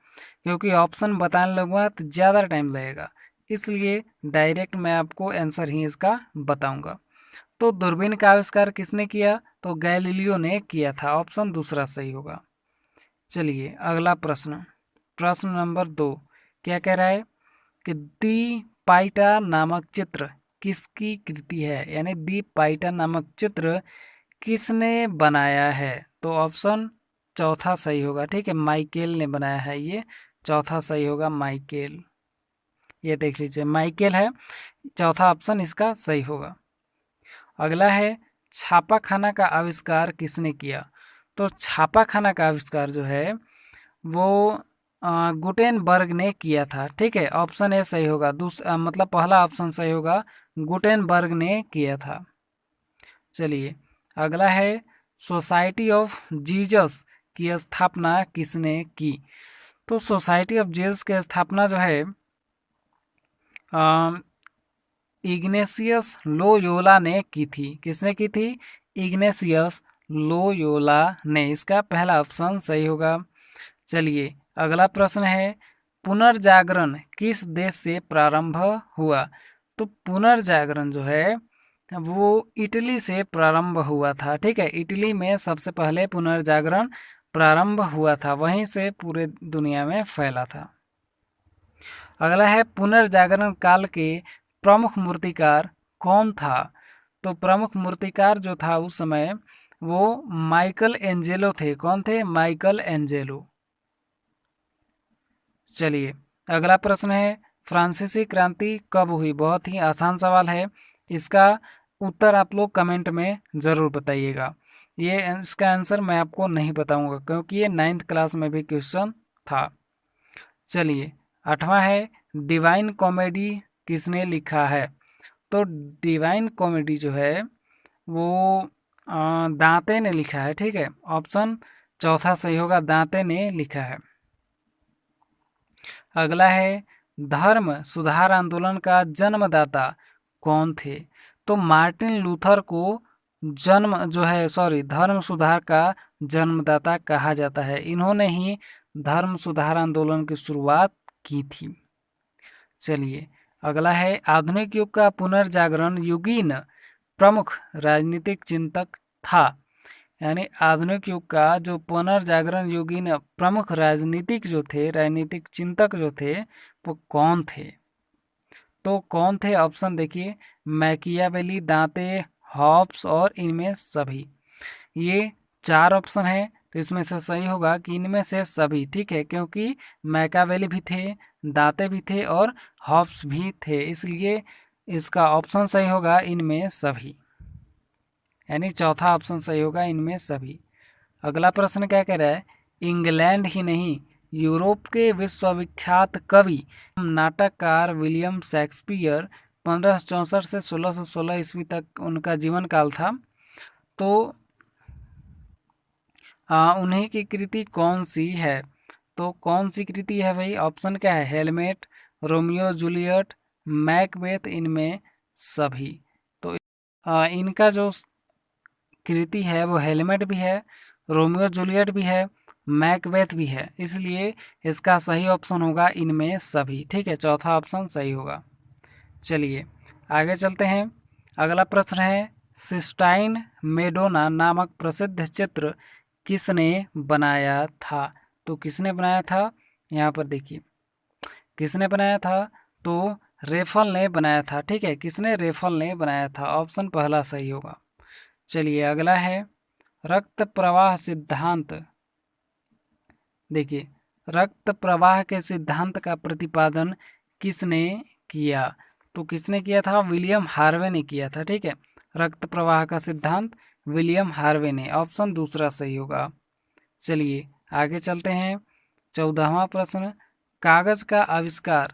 क्योंकि ऑप्शन बताने लगूंगा तो ज़्यादा टाइम लगेगा, इसलिए डायरेक्ट मैं आपको आंसर ही इसका बताऊंगा। तो दूरबीन का आविष्कार किसने किया? तो गैलीलियो ने किया था, ऑप्शन दूसरा सही होगा। चलिए अगला प्रश्न, प्रश्न नंबर 2 क्या कह रहा है कि दी पाइटा नामक चित्र किसकी कृति है? यानी दी पाइटा नामक चित्र किसने बनाया है? तो ऑप्शन चौथा सही होगा। ठीक है, माइकेल ने बनाया है, ये चौथा सही होगा, माइकेल। ये देख लीजिए, माइकेल है, चौथा ऑप्शन इसका सही होगा। अगला है छापाखाना का आविष्कार किसने किया? तो छापाखाना का आविष्कार जो है वो गुटेनबर्ग ने किया था। ठीक है, ऑप्शन ए सही होगा, मतलब पहला ऑप्शन सही होगा, गुटेनबर्ग ने किया था। चलिए अगला है सोसाइटी ऑफ जीसस की स्थापना किसने की? तो सोसाइटी ऑफ जीसस की स्थापना जो है इग्नेशियस लोयोला ने की थी। किसने की थी? इग्नेशियस लोयोला ने, इसका पहला ऑप्शन सही होगा। चलिए अगला प्रश्न है पुनर्जागरण किस देश से प्रारंभ हुआ? तो पुनर्जागरण जो है वो इटली से प्रारंभ हुआ था। ठीक है, इटली में सबसे पहले पुनर्जागरण प्रारंभ हुआ था, वहीं से पूरे दुनिया में फैला था। अगला है पुनर्जागरण काल के प्रमुख मूर्तिकार कौन था? तो प्रमुख मूर्तिकार जो था उस समय वो माइकल एंजेलो थे। कौन थे? Michael Angelo. चलिए अगला प्रश्न है फ्रांसीसी क्रांति कब हुई? बहुत ही आसान सवाल है, इसका उत्तर आप लोग कमेंट में ज़रूर बताइएगा। ये इसका आंसर मैं आपको नहीं बताऊंगा क्योंकि ये 9th क्लास में भी क्वेश्चन था। चलिए 8वां है डिवाइन कॉमेडी किसने लिखा है? तो डिवाइन कॉमेडी जो है वो दांते ने लिखा है। ठीक है, ऑप्शन चौथा सही होगा, दांते ने लिखा है। अगला है धर्म सुधार आंदोलन का जन्मदाता कौन थे? तो मार्टिन लूथर को धर्म सुधार का जन्मदाता कहा जाता है। इन्होंने ही धर्म सुधार आंदोलन की शुरुआत की थी। चलिए अगला है आधुनिक युग का पुनर्जागरण युगीन प्रमुख राजनीतिक चिंतक था। यानी आधुनिक युग का जो पुनर्जागरण युगीन प्रमुख राजनीतिक चिंतक जो थे वो कौन थे? तो कौन थे? ऑप्शन देखिए, मैकियावेली, दांते, हॉब्स और इनमें सभी। ये 4 ऑप्शन है, तो इसमें से सही होगा कि इनमें से सभी। ठीक है, क्योंकि मैकियावेली भी थे, दांते भी थे और हॉब्स भी थे, इसलिए इसका ऑप्शन सही होगा इनमें सभी, यानी चौथा ऑप्शन सही होगा, इनमें सभी। अगला प्रश्न क्या कह रहा है इंग्लैंड ही नहीं यूरोप के विश्वविख्यात कवि नाटककार विलियम शेक्सपियर 1564 से 1616 ईस्वी तक उनका जीवन काल था। तो उन्हीं की कृति कौन सी है? तो कौन सी कृति है भाई? ऑप्शन क्या है? हेलमेट, रोमियो जूलियट, मैकबेथ, इनमें सभी। तो इनका जो कृति है वो हेलमेट भी है, रोमियो जूलियट भी है, मैकबेथ भी है, इसलिए इसका सही ऑप्शन होगा इनमें सभी। ठीक है, चौथा ऑप्शन सही होगा। चलिए आगे चलते हैं। अगला प्रश्न है, सिस्टाइन मेडोना नामक प्रसिद्ध चित्र किसने बनाया था? तो किसने बनाया था? यहाँ पर देखिए किसने बनाया था? तो रेफल ने बनाया था। ठीक है, किसने? रेफल ने बनाया था। ऑप्शन पहला सही होगा। चलिए अगला है, रक्त प्रवाह सिद्धांत। देखिए, रक्त प्रवाह के सिद्धांत का प्रतिपादन किसने किया? तो किसने किया था? विलियम हार्वे ने किया था। ठीक है, रक्त प्रवाह का सिद्धांत विलियम हार्वे ने। ऑप्शन दूसरा सही होगा। चलिए आगे चलते हैं। 14वां प्रश्न, कागज का आविष्कार,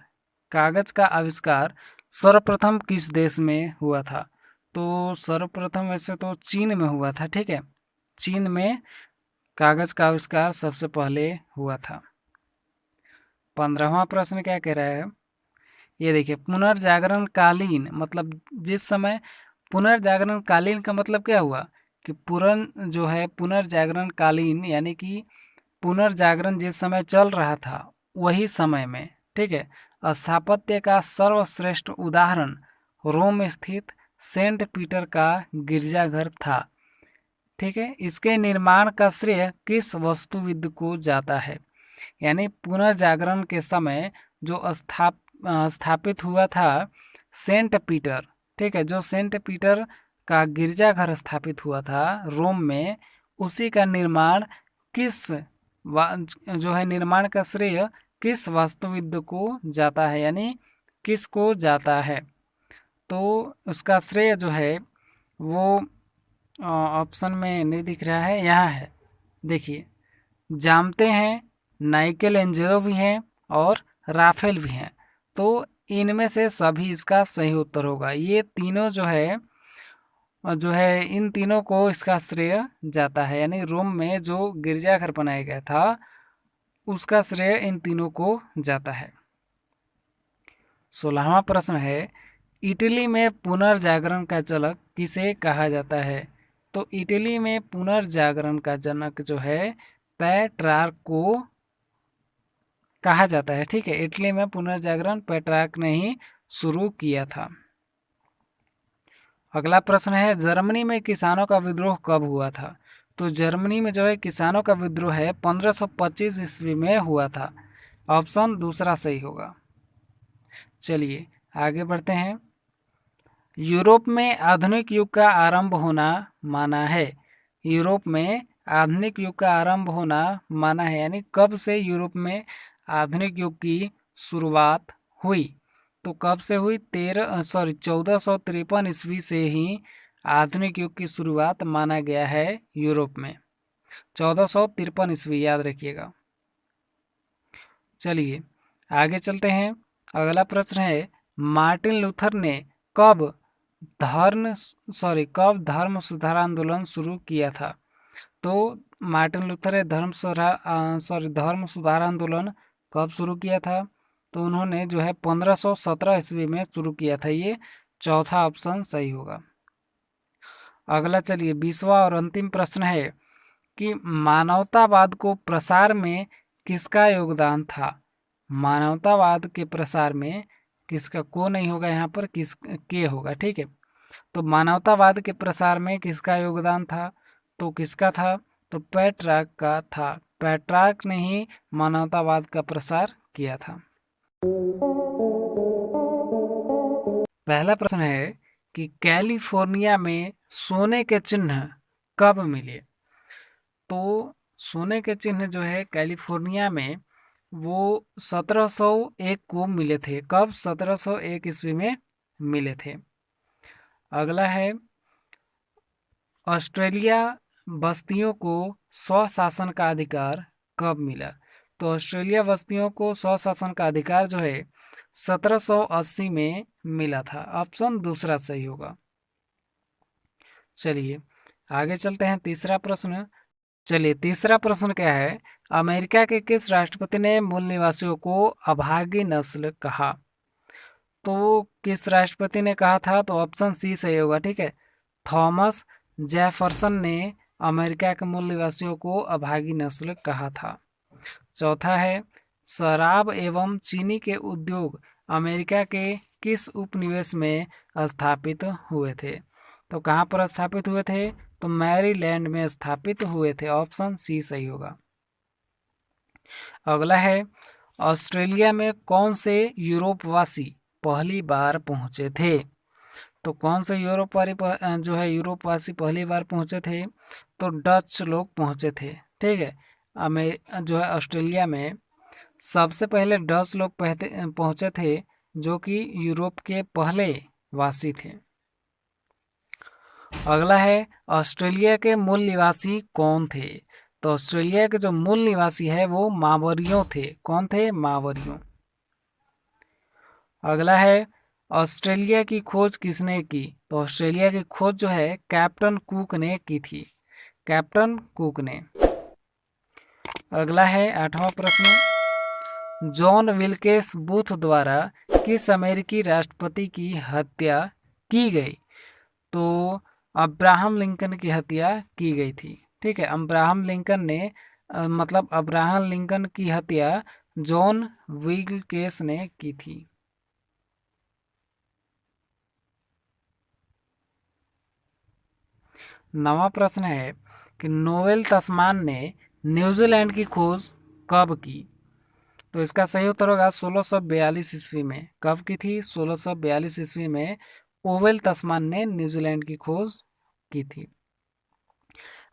कागज का आविष्कार सर्वप्रथम किस देश में हुआ था? तो सर्वप्रथम वैसे तो चीन में हुआ था। ठीक है, चीन में कागज का आविष्कार सबसे पहले हुआ था। 15वां प्रश्न क्या कह रहा है? ये देखिए, पुनर्जागरण कालीन मतलब जिस समय, पुनर्जागरण कालीन का मतलब क्या हुआ कि पूर्ण जो है पुनर्जागरण कालीन यानी कि पुनर्जागरण जिस समय चल रहा था वही समय में, ठीक है, स्थापत्य का सर्वश्रेष्ठ उदाहरण रोम स्थित सेंट पीटर का गिरजाघर था। ठीक है, इसके निर्माण का श्रेय किस वस्तुविद को जाता है? यानी पुनर्जागरण के समय जो स्थापित हुआ था सेंट पीटर, ठीक है, जो सेंट पीटर का गिरजाघर स्थापित हुआ था रोम में, उसी का निर्माण किस जो है निर्माण का श्रेय किस वास्तुविद को जाता है? यानी किसको जाता है? तो उसका श्रेय जो है वो ऑप्शन में नहीं दिख रहा है, यहाँ है। देखिए, जानते हैं नाइकेल एंजेलो भी हैं और राफेल भी हैं। तो इनमें से सभी इसका सही उत्तर होगा। ये तीनों जो है इन तीनों को इसका श्रेय जाता है। यानी रोम में जो गिरजाघर बनाया गया था उसका श्रेय इन तीनों को जाता है। 16वां प्रश्न है, इटली में पुनर्जागरण का जनक किसे कहा जाता है? तो इटली में पुनर्जागरण का जनक जो है पेट्रार्क को कहा जाता है। ठीक है, इटली में पुनर्जागरण पेट्रार्क ने ही शुरू किया था। अगला प्रश्न है, जर्मनी में किसानों का विद्रोह कब हुआ था? तो जर्मनी में जो है किसानों का विद्रोह है 1525 ईस्वी में हुआ था। ऑप्शन दूसरा सही होगा। चलिए आगे बढ़ते हैं। यूरोप में आधुनिक युग का आरंभ होना माना है। यूरोप में आधुनिक युग का आरंभ होना माना है, यानी कब से यूरोप में आधुनिक युग की शुरुआत हुई? तो कब से हुई? 1453 ईस्वी से ही आधुनिक युग की शुरुआत माना गया है यूरोप में। 1453 ईस्वी याद रखिएगा। चलिए आगे चलते हैं। अगला प्रश्न है, मार्टिन लूथर ने कब धर्म सुधार आंदोलन शुरू किया था? तो मार्टिन लूथर ने धर्म सुधार आंदोलन कब शुरू किया था? तो उन्होंने जो है 1517 ईस्वी में शुरू किया था। ये चौथा ऑप्शन सही होगा। अगला चलिए 20वां और अंतिम प्रश्न है कि मानवतावाद को प्रसार में किसका योगदान था? मानवतावाद के प्रसार में किसका, को नहीं होगा यहाँ पर, किस के होगा। ठीक है, तो मानवतावाद के प्रसार में किसका योगदान था? तो किसका था? तो पेट्रार्क का था। पेट्रार्क ने ही मानवतावाद का प्रसार किया था। पहला प्रश्न है कि कैलिफोर्निया में सोने के चिन्ह कब मिले? तो सोने के चिन्ह जो है कैलिफोर्निया में वो 1701 को मिले थे। कब? 1701 ईस्वी में मिले थे। अगला है, ऑस्ट्रेलिया बस्तियों को स्वशासन का अधिकार कब मिला? तो ऑस्ट्रेलिया बस्तियों को स्वशासन का अधिकार जो है 1780 में मिला था। ऑप्शन दूसरा सही होगा। चलिए आगे चलते हैं। तीसरा प्रश्न, चलिए तीसरा प्रश्न क्या है, अमेरिका के किस राष्ट्रपति ने मूल निवासियों को अभागी नस्ल कहा? तो किस राष्ट्रपति ने कहा था? तो ऑप्शन सी सही होगा, ठीक है। थॉमस जेफरसन ने अमेरिका के मूल निवासियों को अभागी नस्ल कहा था। चौथा है, शराब एवं चीनी के उद्योग अमेरिका के किस उपनिवेश में स्थापित हुए थे? तो कहाँ पर स्थापित हुए थे? तो मैरीलैंड में स्थापित हुए थे। ऑप्शन सी सही होगा। अगला है, ऑस्ट्रेलिया में कौन से यूरोपवासी पहली बार पहुंचे थे? तो कौन से यूरोपवासी पहली बार पहुंचे थे? तो डच लोग पहुंचे थे, ठीक है। ऑस्ट्रेलिया में सबसे पहले डच लोग पहुंचे थे, जो कि यूरोप के पहले वासी थे। अगला है, ऑस्ट्रेलिया के मूल निवासी कौन थे? तो ऑस्ट्रेलिया के जो मूल निवासी है वो मावरियों थे। कौन थे? मावरियों। अगला है, ऑस्ट्रेलिया की खोज किसने की? तो ऑस्ट्रेलिया की खोज जो है कैप्टन कुक ने की थी। कैप्टन कुक ने। अगला है आठवां प्रश्न, जॉन विल्केस बूथ द्वारा किस अमेरिकी राष्ट्रपति की हत्या की गई? तो अब्राहम लिंकन की हत्या की गई थी, ठीक है। अब्राहम लिंकन ने अब्राहम लिंकन की हत्या जॉन विल्केस ने की थी। नवा प्रश्न है कि नोएल तस्मान ने न्यूजीलैंड की खोज कब की? तो इसका सही उत्तर होगा 1642 ईस्वी में। कब की थी? 1642 ईस्वी में ओवेल तस्मान ने न्यूजीलैंड की खोज की थी।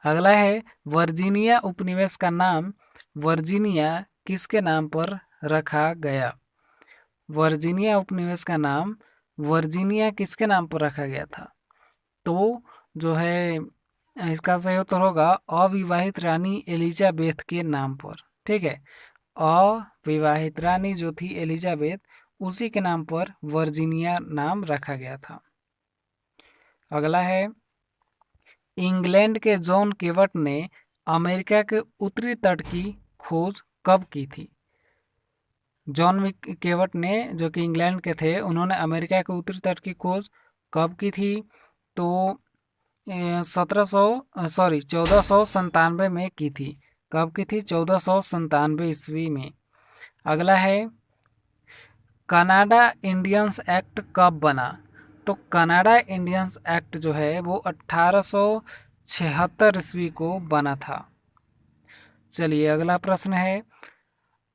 अगला है, वर्जीनिया उपनिवेश का नाम वर्जीनिया किसके नाम पर रखा गया? वर्जीनिया उपनिवेश का नाम वर्जीनिया किसके नाम पर रखा गया था? तो जो है इसका सही उत्तर होगा अविवाहित रानी एलिजाबेथ के नाम पर, ठीक है। अविवाहित रानी जो थी एलिजाबेथ, उसी के नाम पर वर्जीनिया नाम रखा गया था। अगला है, इंग्लैंड के जॉन केवट ने अमेरिका के उत्तरी तट की खोज कब की थी? जॉन केवट ने, जो कि इंग्लैंड के थे, उन्होंने अमेरिका के उत्तरी तट की खोज कब की थी? तो 1497 में की थी। कब की थी? 1497 ईस्वी में। अगला है, कनाडा इंडियंस एक्ट कब बना? तो कनाडा इंडियंस एक्ट जो है वो 1876 ईस्वी को बना था। चलिए अगला प्रश्न है,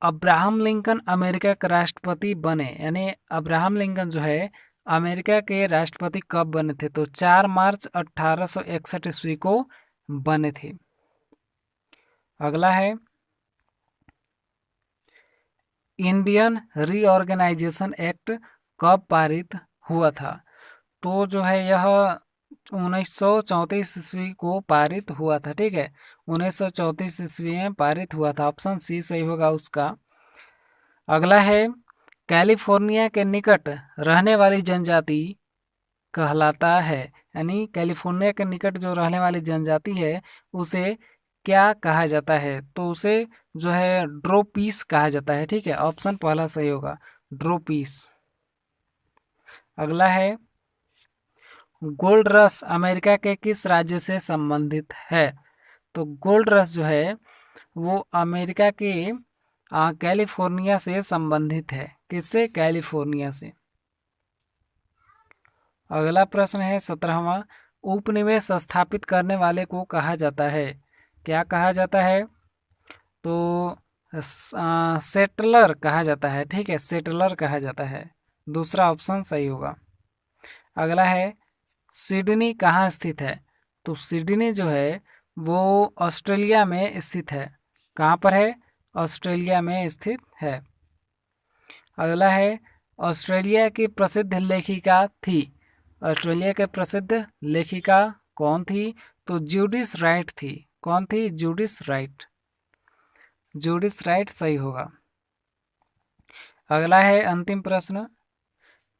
अब्राहम लिंकन अमेरिका के राष्ट्रपति बने, यानी अब्राहम लिंकन जो है अमेरिका के राष्ट्रपति कब बने थे? तो 4 मार्च 1861 ईस्वी को बने थे। अगला है, इंडियन रीऑर्गेनाइजेशन एक्ट कब पारित हुआ था? तो जो है यह 1934 ईस्वी को पारित हुआ था, ठीक है। 1934 ईस्वी में पारित हुआ था। ऑप्शन सी सही होगा उसका। अगला है, कैलिफोर्निया के निकट रहने वाली जनजाति कहलाता है, यानी कैलिफोर्निया के निकट जो रहने वाली जनजाति है उसे क्या कहा जाता है? तो उसे जो है ड्रोपीस कहा जाता है, ठीक है। ऑप्शन पहला सही होगा, ड्रोपीस। अगला है, गोल्ड रश अमेरिका के किस राज्य से संबंधित है? तो गोल्ड रश जो है वो अमेरिका के कैलिफोर्निया से संबंधित है। किससे? कैलिफोर्निया से। अगला प्रश्न है 17वां, उपनिवेश स्थापित करने वाले को कहा जाता है, क्या कहा जाता है? तो सेटलर कहा जाता है, ठीक है। सेटलर कहा जाता है। दूसरा ऑप्शन सही होगा। अगला है, सिडनी कहाँ स्थित है? तो सिडनी जो है वो ऑस्ट्रेलिया में स्थित है। कहाँ पर है? ऑस्ट्रेलिया में स्थित है। अगला है, ऑस्ट्रेलिया की प्रसिद्ध लेखिका थी, ऑस्ट्रेलिया के प्रसिद्ध लेखिका कौन थी? तो जूडिस राइट थी। कौन थी? जूडिस राइट। जूडिस राइट सही होगा। अगला है अंतिम प्रश्न,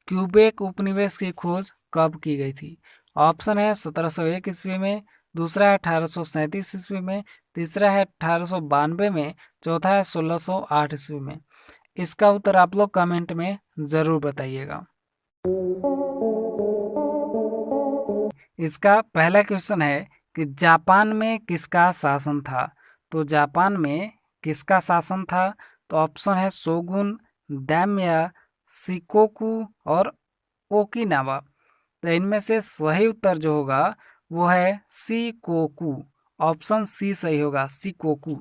क्यूबेक उपनिवेश की खोज कब की गई थी? ऑप्शन है 1701 ईस्वी में, दूसरा है 1837 ईस्वी में, तीसरा है 1892 में, चौथा है 1608 ईस्वी में। इसका उत्तर आप लोग कमेंट में ज़रूर बताइएगा। इसका पहला क्वेश्चन है कि जापान में किसका शासन था। तो जापान में किसका शासन था? तो ऑप्शन है शोगुन, दाम्या, शिकोकु और ओकिनावा। तो इनमें से सही उत्तर जो होगा वो है शिकोकु। ऑप्शन सी सही होगा, शिकोकु।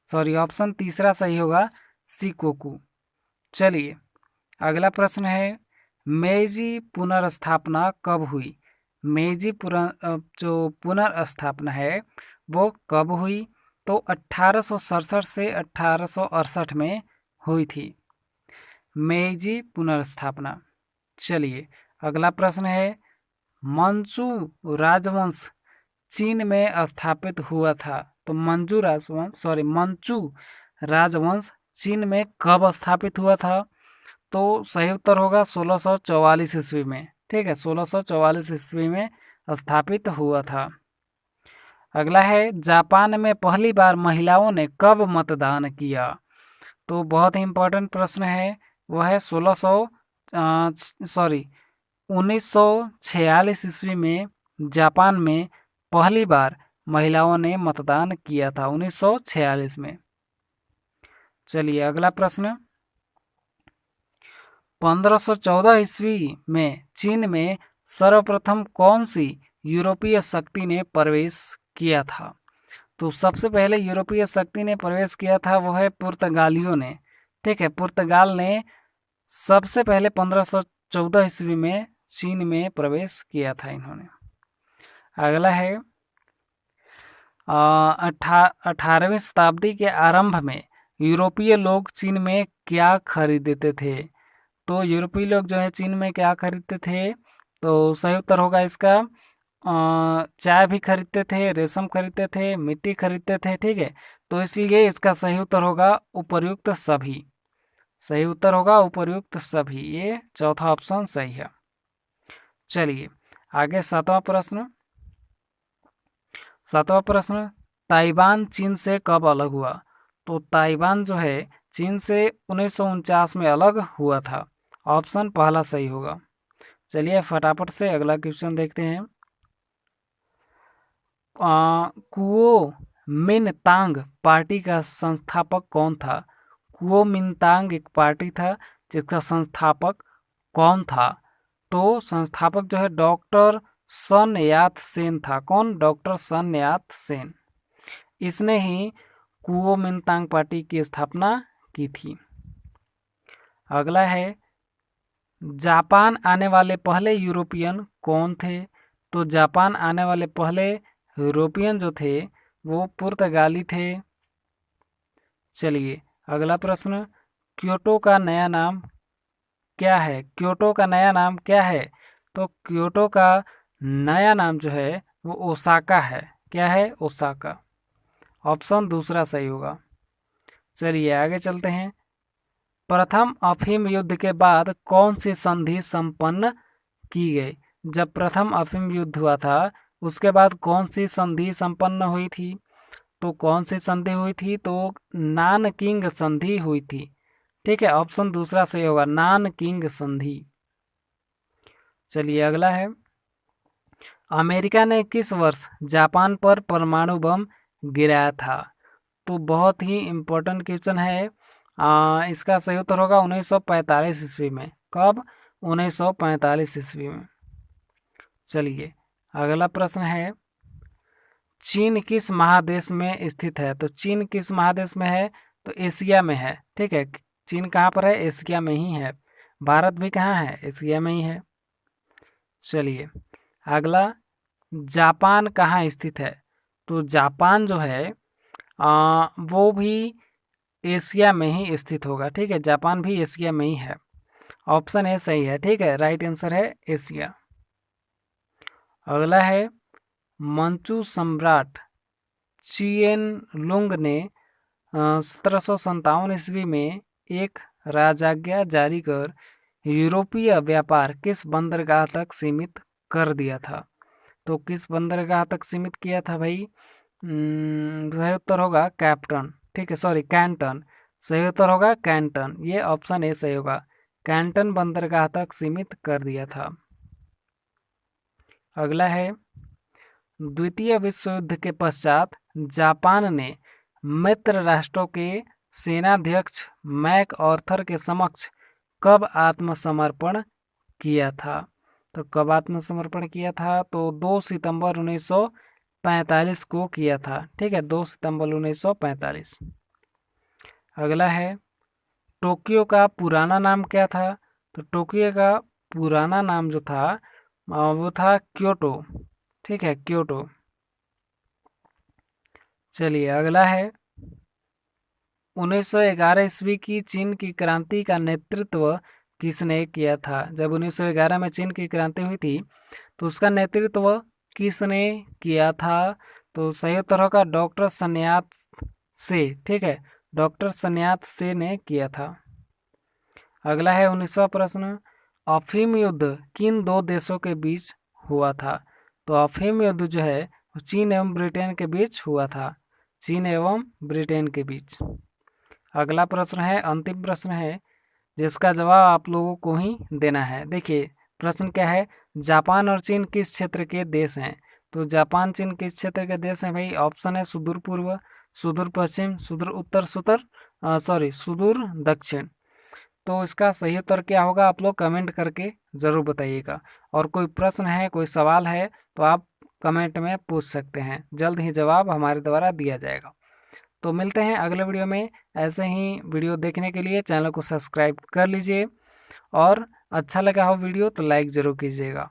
सॉरी, ऑप्शन तीसरा सही होगा, शिकोकु। चलिए अगला प्रश्न है, मेजी पुनर्स्थापना कब हुई? मेजी जो पुनर्स्थापना है वो कब हुई? तो 1867 से 1868 में हुई थी मेजी पुनर्स्थापना। चलिए अगला प्रश्न है, मंचू राजवंश चीन में स्थापित हुआ था। तो मंचू राजवंश चीन में कब स्थापित हुआ था? तो सही उत्तर होगा 1644 ईस्वी में। ठीक है, 1644 ईस्वी में स्थापित हुआ था। अगला है, जापान में पहली बार महिलाओं ने कब मतदान किया? तो बहुत ही इम्पोर्टेंट प्रश्न है, वो है 1946 ईस्वी में जापान में पहली बार महिलाओं ने मतदान किया था, 1946 में। चलिए अगला प्रश्न, 1514 ईस्वी में चीन में सर्वप्रथम कौन सी यूरोपीय शक्ति ने प्रवेश किया था? तो सबसे पहले यूरोपीय शक्ति ने प्रवेश किया था वो है पुर्तगालियों ने। ठीक है, पुर्तगाल ने सबसे पहले 1514 ईस्वी में चीन में प्रवेश किया था इन्होंने। अगला है, 18वीं शताब्दी के आरंभ में यूरोपीय लोग चीन में क्या खरीदते थे? तो यूरोपीय लोग जो है चीन में क्या खरीदते थे? तो सही उत्तर होगा इसका, चाय भी खरीदते थे, रेशम खरीदते थे, मिट्टी खरीदते थे। ठीक है, तो इसलिए इसका सही उत्तर होगा उपर्युक्त सभी। सही उत्तर होगा उपर्युक्त सभी, ये चौथा ऑप्शन सही है। चलिए आगे सातवां प्रश्न, ताइवान चीन से कब अलग हुआ? तो ताइवान जो है चीन से 1949 में अलग हुआ था। ऑप्शन पहला सही होगा। चलिए फटाफट से अगला क्वेश्चन देखते हैं। कुओमिंतांग पार्टी का संस्थापक कौन था? कुओमिंतांग एक पार्टी था जिसका संस्थापक कौन था? तो संस्थापक जो है डॉक्टर सन यात सेन था। कौन? डॉक्टर सन यात सेन। इसने ही कुओमिंतांग पार्टी की स्थापना की थी। अगला है, जापान आने वाले पहले यूरोपियन कौन थे? तो जापान आने वाले पहले यूरोपियन जो थे वो पुर्तगाली थे। चलिए अगला प्रश्न, क्योटो का नया नाम क्या है? क्योटो का नया नाम क्या है? तो क्योटो का नया नाम जो है वो ओसाका है। क्या है? ओसाका। ऑप्शन दूसरा सही होगा। चलिए आगे चलते हैं। प्रथम अफीम युद्ध के बाद कौन सी संधि संपन्न की गई? जब प्रथम अफीम युद्ध हुआ था उसके बाद कौन सी संधि संपन्न हुई थी? तो कौन सी संधि हुई थी? तो नानकिंग संधि हुई थी। ठीक है, ऑप्शन दूसरा सही होगा, नानकिंग संधि। चलिए अगला है, अमेरिका ने किस वर्ष जापान पर परमाणु बम गिराया था? तो बहुत ही इम्पोर्टेंट क्वेश्चन है। इसका सही उत्तर होगा 1945 ईस्वी में। कब? 1945 ईस्वी में। चलिए अगला प्रश्न है, चीन किस महादेश में स्थित है? तो चीन किस महादेश में है? तो एशिया में है। ठीक है, चीन कहाँ पर है? एशिया में ही है। भारत भी कहाँ है? एशिया में ही है। चलिए अगला, जापान कहाँ स्थित है? तो जापान जो है वो भी एशिया में ही स्थित होगा। ठीक है, जापान भी एशिया में ही है। ऑप्शन ए सही है। ठीक है, राइट आंसर है एशिया। अगला है, मंचू सम्राट चिएन लुंग ने 1757 ईस्वी में एक राजाज्ञा जारी कर यूरोपीय व्यापार किस बंदरगाह तक सीमित कर दिया था? तो किस बंदरगाह तक सीमित किया था भाई? सही उत्तर होगा कैप्टन, ठीक है, सॉरी कैंटन। सही उत्तर होगा कैंटन, ये ऑप्शन ए सही होगा। कैंटन बंदरगाह तक सीमित कर दिया था। अगला है, द्वितीय विश्व युद्ध के पश्चात जापान ने मित्र राष्ट्रों के सेनाध्यक्ष मैक आर्थर के समक्ष कब आत्मसमर्पण किया था? तो कब आत्मसमर्पण किया था? तो 2 सितंबर 1945 को किया था, ठीक है, 2 सितंबर 1945। अगला है, टोक्यो का पुराना नाम क्या था? तो टोक्यो का पुराना नाम जो था वो था क्योटो, ठीक है, क्योटो। चलिए अगला है, 1911 ईस्वी की चीन की क्रांति का नेतृत्व किसने किया था? जब 1911 में चीन की क्रांति हुई थी तो उसका नेतृत्व किसने किया था? तो सही उत्तर होगा डॉक्टर सन्यात से, ठीक है, डॉक्टर सन्यात से ने किया था। अगला है 19वां प्रश्न, अफीम युद्ध किन दो देशों के बीच हुआ था? तो अफीम युद्ध जो है वो चीन एवं ब्रिटेन के बीच हुआ था, चीन एवं ब्रिटेन के बीच। अगला प्रश्न है, अंतिम प्रश्न है, जिसका जवाब आप लोगों को ही देना है। देखिए प्रश्न क्या है, जापान और चीन किस क्षेत्र के देश हैं? तो जापान चीन किस क्षेत्र के देश हैं भाई? ऑप्शन है सुदूर पूर्व, सुदूर पश्चिम, सुदूर उत्तर, सुदूर दक्षिण। तो इसका सही उत्तर क्या होगा आप लोग कमेंट करके ज़रूर बताइएगा। और कोई प्रश्न है, कोई सवाल है तो आप कमेंट में पूछ सकते हैं, जल्द ही जवाब हमारे द्वारा दिया जाएगा। तो मिलते हैं अगले वीडियो में। ऐसे ही वीडियो देखने के लिए चैनल को सब्सक्राइब कर लीजिए और अच्छा लगा हो वीडियो तो लाइक ज़रूर कीजिएगा।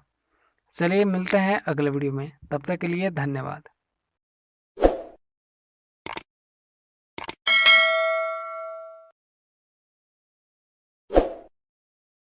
चलिए मिलते हैं अगले वीडियो में, तब तक के लिए धन्यवाद।